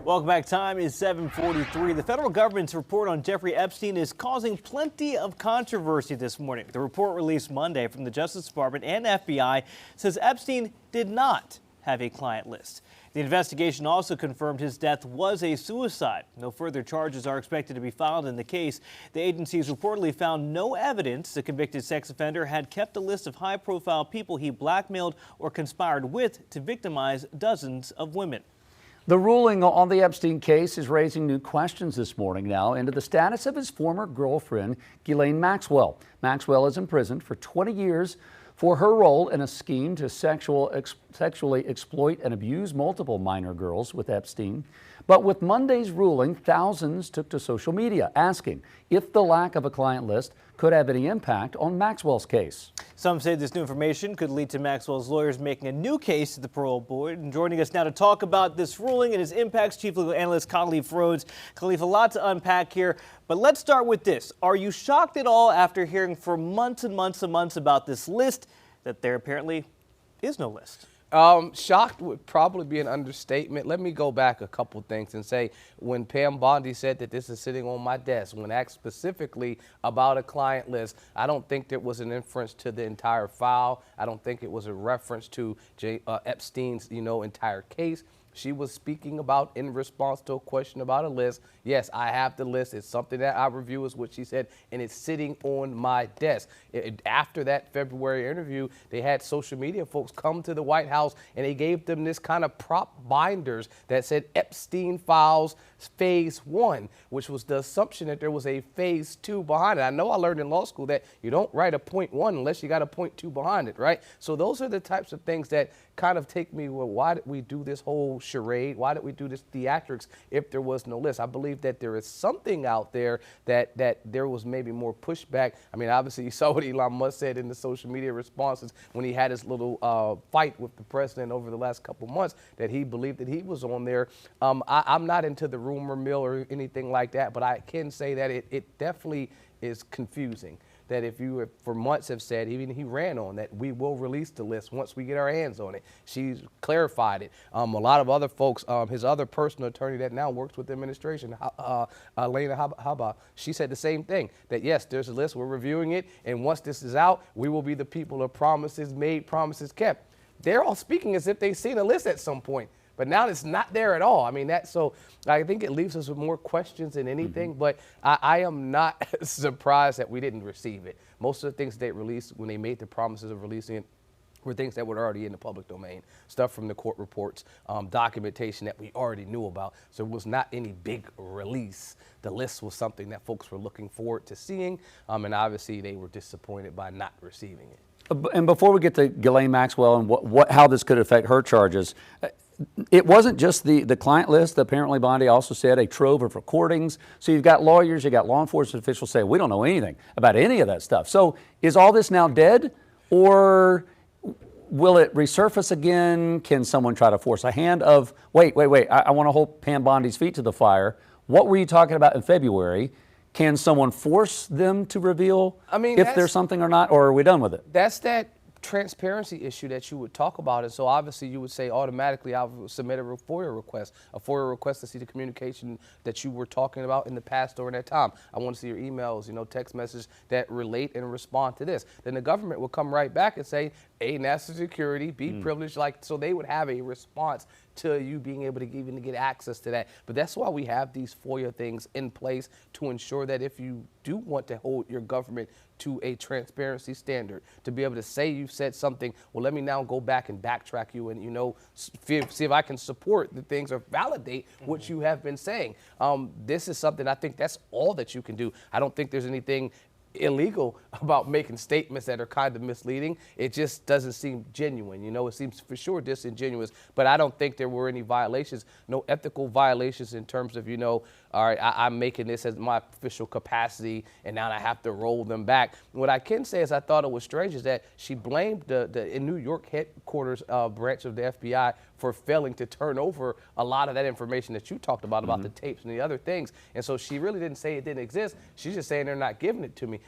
Welcome back. Time is 7:43. The federal government's report on Jeffrey Epstein is causing plenty of controversy this morning. The report released Monday from the Justice Department and FBI says Epstein did not have a client list. The investigation also confirmed his death was a suicide. No further charges are expected to be filed in the case. The agencies reportedly found no evidence the convicted sex offender had kept a list of high-profile people he blackmailed or conspired with to victimize dozens of women. The ruling on the Epstein case is raising new questions this morning now into the status of his former girlfriend, Ghislaine Maxwell. Maxwell is imprisoned for 20 years for her role in a scheme to sexually exploit and abuse multiple minor girls with Epstein. But with Monday's ruling, thousands took to social media asking if the lack of a client list could have any impact on Maxwell's case. Some say this new information could lead to Maxwell's lawyers making a new case to the parole board. And joining us now to talk about this ruling and its impacts, Chief Legal Analyst Khalif Rhodes. Khalif, a lot to unpack here, but let's start with this. Are you shocked at all after hearing for months and months and months about this list that there apparently is no list? Shocked would probably be an understatement. Let me go back a couple things and say when Pam Bondi said that this is sitting on my desk, when asked specifically about a client list, I don't think there was an inference to the entire file. I don't think it was a reference to Epstein's, entire case. She was speaking about in response to a question about a list. Yes, I have the list. It's something that I review, is what she said, and it's sitting on my desk. After that February interview, they had social media folks come to the White House, and they gave them this kind of prop binders that said Epstein Files Phase 1, which was the assumption that there was a Phase 2 behind it. I know I learned in law school that you don't write a .1 unless you got a .2 behind it, right? So those are the types of things that kind of take me, well, why did we do this whole charade? Why did we do this theatrics if there was no list? I believe that there is something out there that there was maybe more pushback. I mean, obviously you saw what Elon Musk said in the social media responses when he had his little fight with the president over the last couple months, that he believed that he was on there. I'm not into the rumor mill or anything like that, but I can say that it definitely is confusing. That if you for months have said, even he ran on that, we will release the list once we get our hands on it. She's clarified it. A lot of other folks, his other personal attorney that now works with the administration, Elena Haba, she said the same thing, that yes, there's a list, we're reviewing it, and once this is out, we will be the people of promises made, promises kept. They're all speaking as if they've seen a list at some point. But now it's not there at all. I mean, so I think it leaves us with more questions than anything, but I am not surprised that we didn't receive it. Most of the things they released when they made the promises of releasing it were things that were already in the public domain, stuff from the court reports, documentation that we already knew about. So it was not any big release. The list was something that folks were looking forward to seeing, and obviously they were disappointed by not receiving it. And before we get to Ghislaine Maxwell and how this could affect her charges, it wasn't just the client list. Apparently, Bondi also said a trove of recordings. So you've got lawyers, you've got law enforcement officials saying, we don't know anything about any of that stuff. So is all this now dead, or will it resurface again? Can someone try to force a hand of, wait, I want to hold Pam Bondi's feet to the fire. What were you talking about in February? Can someone force them to reveal if there's something or not, or are we done with it? That's that transparency issue that you would talk about. And so obviously you would say automatically I would submit a FOIA request to see the communication that you were talking about in the past during that time. I want to see your emails, text messages that relate and respond to this. Then the government will come right back and say, A, national security, B, privilege, so they would have a response to you being able to even get access to that. But that's why we have these FOIA things in place, to ensure that if you do want to hold your government to a transparency standard, to be able to say you've said something, well, let me now go back and backtrack you and, see if I can support the things or validate what you have been saying. This is something, I think that's all that you can do. I don't think there's anything illegal about making statements that are kind of misleading. It just doesn't seem genuine. It seems for sure disingenuous, but I don't think there were any violations, no ethical violations in terms of, all right, I'm making this as my official capacity and now I have to roll them back. What I can say is I thought it was strange is that she blamed the in New York headquarters branch of the FBI for failing to turn over a lot of that information that you talked about the tapes and the other things. And so she really didn't say it didn't exist. She's just saying they're not giving it to me.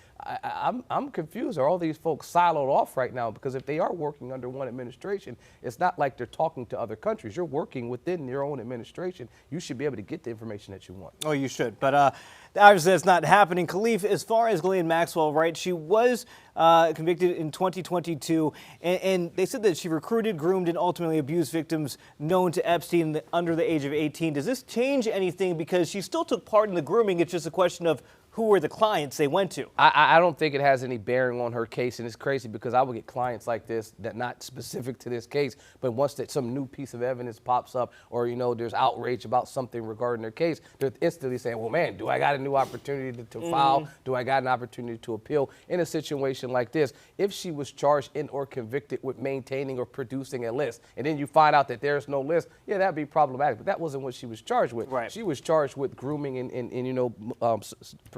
I'm confused. Are all these folks siloed off right now? Because if they are working under one administration, it's not like they're talking to other countries. You're working within your own administration. You should be able to get the information that you want. Oh, you should. But obviously that's not happening. Khalif, as far as Ghislaine Maxwell, right, she was convicted in 2022, and they said that she recruited, groomed, and ultimately abused victims known to Epstein under the age of 18. Does this change anything? Because she still took part in the grooming. It's just a question of who were the clients they went to. I don't think it has any bearing on her case, and it's crazy because I would get clients like this that not specific to this case, but once that some new piece of evidence pops up or, you know, there's outrage about something regarding their case, they're instantly saying, well, man, do I got a new opportunity to file? Do I got an opportunity to appeal? In a situation like this, if she was charged in or convicted with maintaining or producing a list, and then you find out that there's no list, yeah, that'd be problematic, but that wasn't what she was charged with. Right. She was charged with grooming and you know,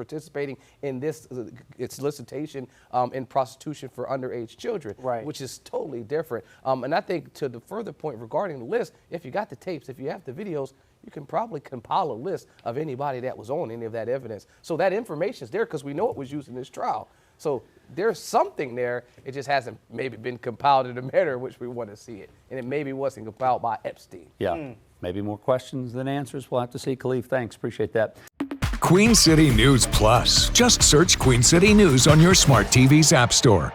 participating in this solicitation and prostitution for underage children, right, which is totally different. And I think to the further point regarding the list, if you got the tapes, if you have the videos, you can probably compile a list of anybody that was on any of that evidence. So that information is there because we know it was used in this trial. So there's something there. It just hasn't maybe been compiled in the manner in which we want to see it. And it maybe wasn't compiled by Epstein. Yeah, maybe more questions than answers. We'll have to see. Khalif, thanks. Appreciate that. Queen City News Plus. Just search Queen City News on your smart TV's app store.